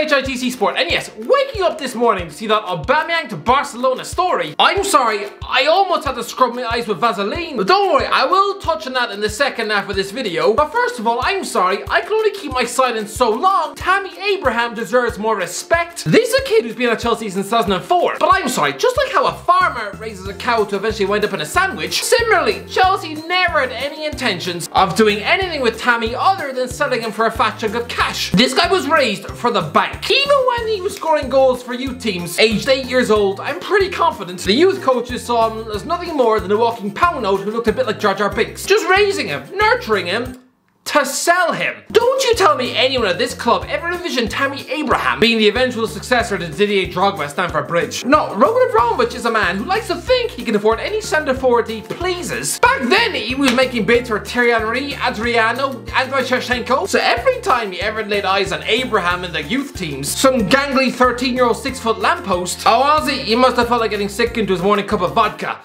HITC Sport, and yes, waking up this morning to see that Aubameyang to Barcelona story, I'm sorry, I almost had to scrub my eyes with Vaseline. But don't worry, I will touch on that in the second half of this video. But first of all, I'm sorry, I can only keep my silence so long. Tammy Abraham deserves more respect. This is a kid who's been at Chelsea since 2004. But I'm sorry, just like how a farmer raises a cow to eventually wind up in a sandwich, similarly, Chelsea never had any intentions of doing anything with Tammy other than selling him for a fat chunk of cash. This guy was raised for the bank. Even when he was scoring goals for youth teams, aged 8 years old, I'm pretty confident the youth coaches saw him as nothing more than a walking pound note who looked a bit like Jar Jar Binks. Just raising him, nurturing him, to sell him. Don't you tell me anyone at this club ever envisioned Tammy Abraham being the eventual successor to Didier Drogba at Stamford Bridge. No, Roman Abramovich is a man who likes to think he can afford any centre forward he pleases. Back then, he was making bids for Thierry, Adriano, Andrei Shevchenko. So every time he ever laid eyes on Abraham in the youth teams, some gangly 13-year-old 6-foot lamppost, oh honestly, he must have felt like getting sick into his morning cup of vodka.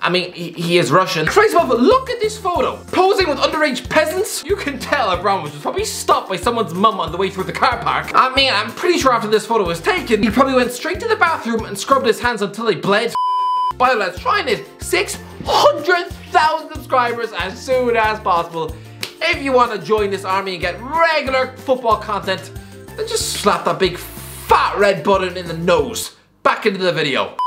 I mean, he is Russian. First of all, look at this photo. Posing with underage peasants. You can tell Abramovich was probably stopped by someone's mum on the way through the car park. I mean, I'm pretty sure after this photo was taken, he probably went straight to the bathroom and scrubbed his hands until they bled. By the way, let's try and hit 600,000 subscribers as soon as possible. If you want to join this army and get regular football content, then just slap that big fat red button in the nose. Back into the video.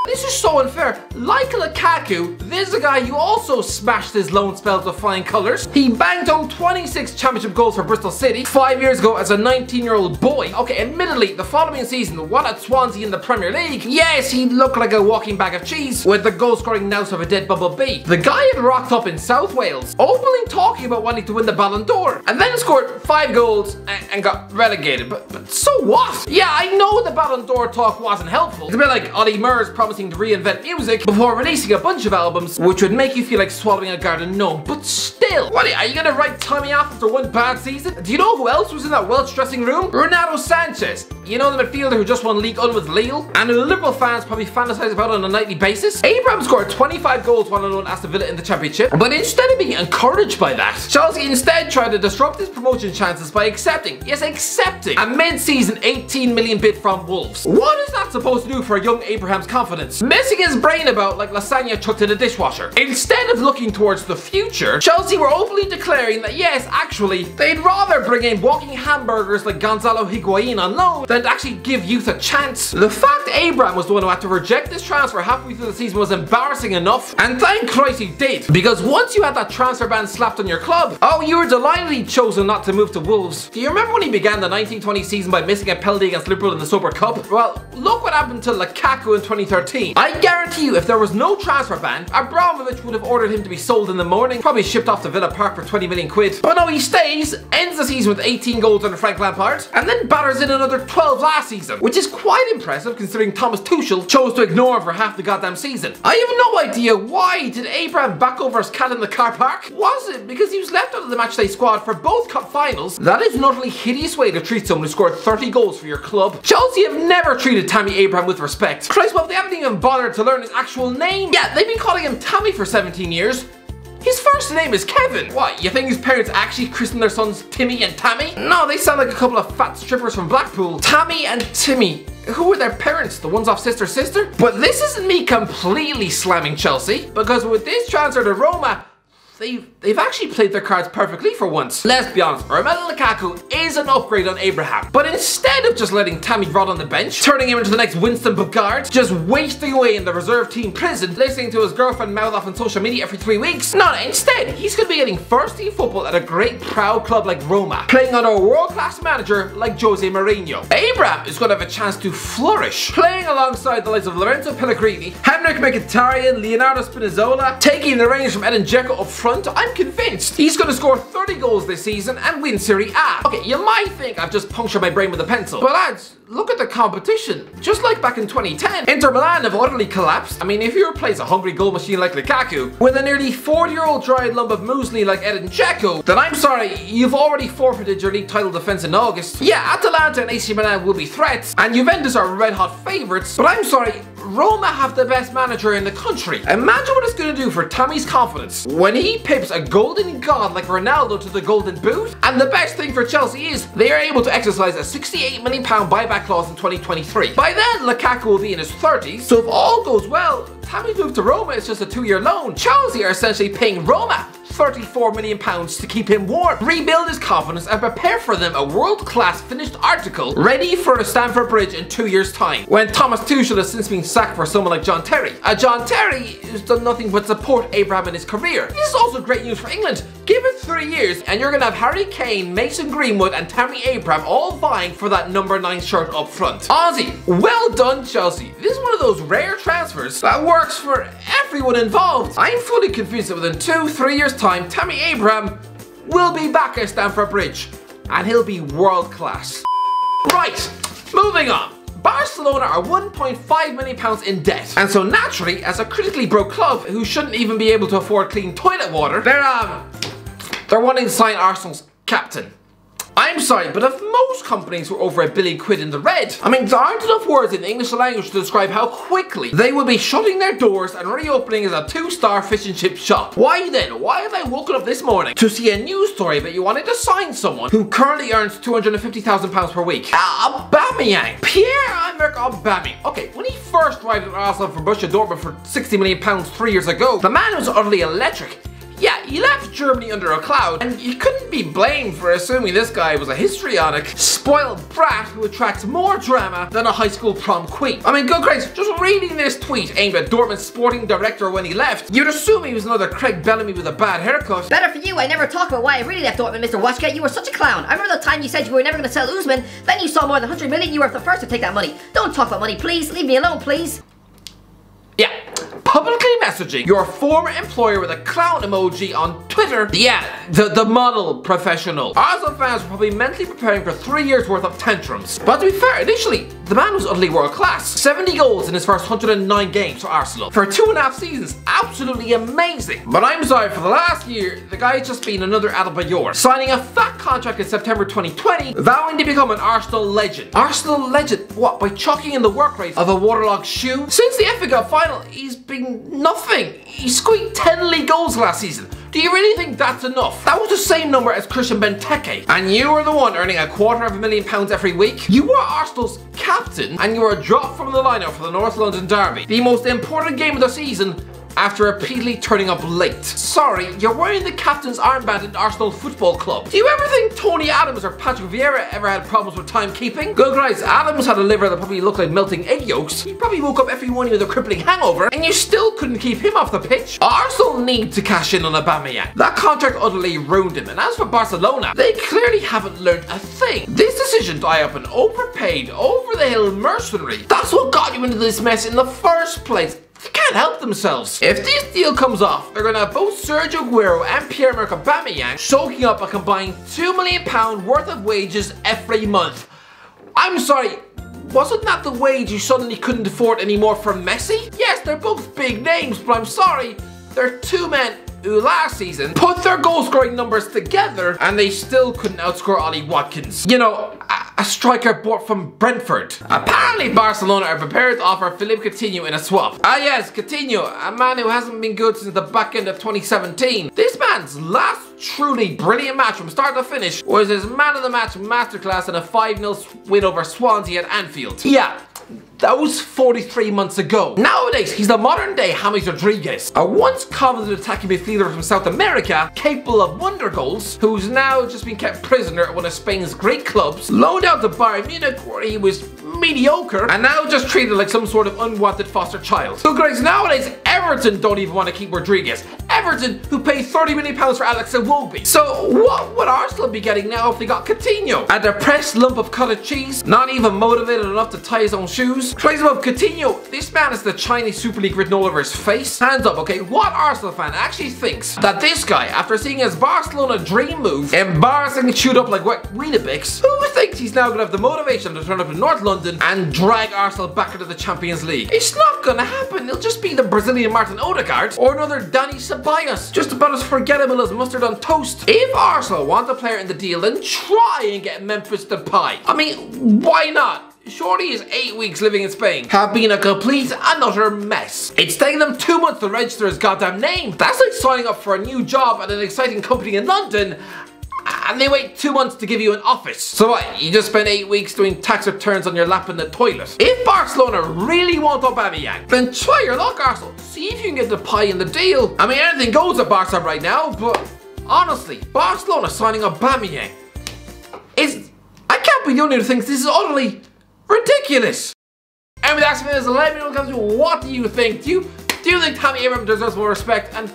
This is so unfair. Like Lukaku, this is a guy who also smashed his loan spells with flying colours. He banged home 26 championship goals for Bristol City 5 years ago as a 19-year-old boy. Okay, admittedly, the following season, what at Swansea in the Premier League, yes, he looked like a walking bag of cheese with the goal-scoring nous of a dead bumblebee. The guy had rocked up in South Wales, openly talking about wanting to win the Ballon d'Or, and then scored 5 goals and got relegated. But so what? Yeah, I know the Ballon d'Or talk wasn't helpful. It's a bit like Ollie Murs promising to reinvent music before releasing a bunch of albums which would make you feel like swallowing a garden gnome. But still, what are you gonna write Tommy off after one bad season? Do you know who else was in that Welsh dressing room? Renato Sanchez. You know, the midfielder who just won League One with Lille and who Liverpool fans probably fantasize about on a nightly basis. Abraham scored 25 goals while alone Aston Villa in the Championship, but instead of being encouraged by that, Chelsea instead tried to disrupt his promotion chances by accepting a mid-season 18 million bid from Wolves. What is that supposed to do for young Abraham's confidence? Messing his brain about like lasagna chucked in a dishwasher. Instead of looking towards the future, Chelsea were openly declaring that yes, actually, they'd rather bring in walking hamburgers like Gonzalo Higuain on loan than to actually give youth a chance. The fact Abraham was the one who had to reject this transfer halfway through the season was embarrassing enough, and thank Christ he did, because once you had that transfer ban slapped on your club, oh, you were delighted he'd chosen not to move to Wolves. Do you remember when he began the 1920 season by missing a penalty against Liverpool in the Super Cup? Well, look what happened to Lukaku in 2013. I guarantee you, if there was no transfer ban, Abramovich would have ordered him to be sold in the morning, probably shipped off to Villa Park for 20 million quid. But no, he stays, ends the season with 18 goals under Frank Lampard, and then batters in another 12 last season, which is quite impressive considering Thomas Tuchel chose to ignore him for half the goddamn season. I have no idea why did Abraham back over his cat in the car park? Was it because he was left out of the matchday squad for both cup finals? That is an utterly hideous way to treat someone who scored 30 goals for your club. Chelsea have never treated Tammy Abraham with respect. Christ, well, they haven't even bothered to learn his actual name. Yeah, they've been calling him Tammy for 17 years. His first name is Kevin. What, you think his parents actually christened their sons Timmy and Tammy? No, they sound like a couple of fat strippers from Blackpool. Tammy and Timmy. Who were their parents? The ones off Sister Sister? But this isn't me completely slamming Chelsea, because with this transfer to Roma, they've actually played their cards perfectly for once. Let's be honest, Romelu Lukaku is an upgrade on Abraham. But instead of just letting Tammy rot on the bench, turning him into the next Winston Bogart, just wasting away in the reserve team prison, listening to his girlfriend mouth off on social media every 3 weeks, no, instead, he's going to be getting first team football at a great proud club like Roma, playing under a world-class manager like Jose Mourinho. Abraham is going to have a chance to flourish, playing alongside the likes of Lorenzo Pellegrini, Henrik Mkhitaryan, Leonardo Spinazzola, taking the reins from Edin Dzeko up front. I'm convinced he's going to score 30 goals this season and win Serie A. Okay, you might think I've just punctured my brain with a pencil, but lads, look at the competition. Just like back in 2010, Inter Milan have utterly collapsed. I mean, if you replace a hungry goal machine like Lukaku with a nearly 40-year-old dried lump of muesli like Edin Dzeko, then I'm sorry, you've already forfeited your league title defense in August. Yeah, Atalanta and AC Milan will be threats, and Juventus are red-hot favourites, but I'm sorry, Roma have the best manager in the country. Imagine what it's going to do for Tammy's confidence when he pips a golden god like Ronaldo to the golden boot. And the best thing for Chelsea is they are able to exercise a £68 million buyback clause in 2023. By then, Lukaku will be in his 30s, so if all goes well, Tammy's move to Roma is just a 2-year loan. Chelsea are essentially paying Roma £34 million to keep him warm, rebuild his confidence, and prepare for them a world-class finished article ready for the Stamford Bridge in 2 years' time, when Thomas Tuchel has since been sacked for someone like John Terry. John Terry has done nothing but support Abraham in his career. This is also great news for England. Give it 3 years and you're going to have Harry Kane, Mason Greenwood and Tammy Abraham all vying for that number 9 shirt up front. Honestly, well done Chelsea. This is one of those rare transfers that works for everyone involved. I'm fully convinced that within 2-3 years' time, Tammy Abraham will be back at Stamford Bridge and he'll be world class. Right, moving on. Barcelona are £1.5 million in debt, and so naturally, as a critically broke club who shouldn't even be able to afford clean toilet water, they're wanting to sign Arsenal's captain. I'm sorry, but if most companies were over £1 billion in the red, I mean, there aren't enough words in the English language to describe how quickly they will be shutting their doors and reopening as a 2-star fish and chip shop. Why then? Why have I woken up this morning to see a news story that you wanted to sign someone who currently earns £250,000 per week? Aubameyang. Pierre-Emerick Aubameyang. Okay, when he first arrived at Arsenal from Borussia Dortmund for £60 million 3 years ago, the man was utterly electric. Yeah, he left Germany under a cloud, and you couldn't be blamed for assuming this guy was a histrionic, spoiled brat who attracts more drama than a high school prom queen. I mean, good grace, just reading this tweet aimed at Dortmund's sporting director when he left, you'd assume he was another Craig Bellamy with a bad haircut. Better for you, I never talk about why I really left Dortmund, Mr. Washgate. You were such a clown. I remember the time you said you were never going to sell Usman, then you saw more than 100 million, you were the first to take that money. Don't talk about money, please. Leave me alone, please. Yeah. Publicly messaging your former employer with a clown emoji on Twitter. Yeah, the model professional. Arsenal fans were probably mentally preparing for 3 years worth of tantrums. But to be fair, initially, the man was utterly world class. 70 goals in his first 109 games for Arsenal. For 2.5 seasons, absolutely amazing. But I'm sorry, for the last year, the guy's just been another Adebayor, signing a fat contract in September 2020, vowing to become an Arsenal legend. Arsenal legend? What, by chucking in the work rate of a waterlogged shoe? Since the FA Cup final, he's been nothing. He squeaked 10 league goals last season. Do you really think that's enough? That was the same number as Christian Benteke, and you were the one earning £250,000 every week. You were Arsenal's captain, and you were dropped from the lineup for the North London Derby, the most important game of the season, after repeatedly turning up late. Sorry, you're wearing the captain's armband at Arsenal Football Club. Do you ever think Tony Adams or Patrick Vieira ever had problems with timekeeping? Good guys, Adams had a liver that probably looked like melting egg yolks. He probably woke up every morning with a crippling hangover, and you still couldn't keep him off the pitch. Arsenal need to cash in on Aubameyang. That contract utterly ruined him, and as for Barcelona, they clearly haven't learned a thing. This decision to eye up an overpaid, over-the-hill mercenary, that's what got you into this mess in the first place. They can't help themselves. If this deal comes off, they're going to have both Sergio Aguero and Pierre-Emerick Aubameyang soaking up a combined £2 million worth of wages every month. I'm sorry, wasn't that the wage you suddenly couldn't afford anymore for Messi? Yes, they're both big names, but I'm sorry, they're two men who last season put their goal scoring numbers together and they still couldn't outscore Ollie Watkins. You know, a striker bought from Brentford. Apparently Barcelona are prepared to offer Philippe Coutinho in a swap. Ah yes, Coutinho, a man who hasn't been good since the back end of 2017. This man's last truly brilliant match from start to finish was his man of the match masterclass in a 5-0 win over Swansea at Anfield. Yeah, that was 43 months ago. Nowadays, he's the modern day James Rodriguez, a once confident attacking midfielder from South America, capable of wonder goals, who's now just been kept prisoner at one of Spain's great clubs, loaned out to Bayern Munich where he was mediocre, and now just treated like some sort of unwanted foster child. So guys, nowadays Everton don't even want to keep Rodriguez. Everton, who paid £30 million for Alex Iwobi. So what would Arsenal be getting now if they got Coutinho? A depressed lump of cottage cheese, not even motivated enough to tie his own shoes? Praise above Coutinho, this man is the Chinese Super League written all over his face. Hands up, okay, what Arsenal fan actually thinks that this guy, after seeing his Barcelona dream move embarrassingly chewed up like wet Weetabix, who thinks he's now gonna have the motivation to turn up in North London and drag Arsenal back into the Champions League? It's not gonna happen. He'll just be the Brazilian Martin Odegaard or another Danny Ceballos, just about as forgettable as mustard on toast. If Arsenal want a player in the deal, then try and get Memphis Depay. I mean, why not? Surely his 8 weeks living in Spain have been a complete and utter mess. It's taken them 2 months to register his goddamn name. That's like signing up for a new job at an exciting company in London and they wait 2 months to give you an office. So what, you just spent 8 weeks doing tax returns on your lap in the toilet? If Barcelona really want Aubameyang, then try your luck, Arsenal. See if you can get the pie in the deal. I mean, anything goes at Barca right now, but honestly, Barcelona signing Aubameyang is... I can't be the only one who thinks this is utterly ridiculous. And with that, let me know in the comments, what do you think? Do you think Tammy Abraham deserves more respect? And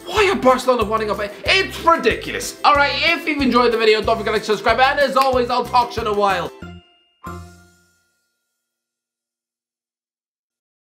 why are Barcelona wanting up? It's ridiculous. Alright, if you've enjoyed the video, don't forget to like, subscribe, and as always, I'll talk to you in a while.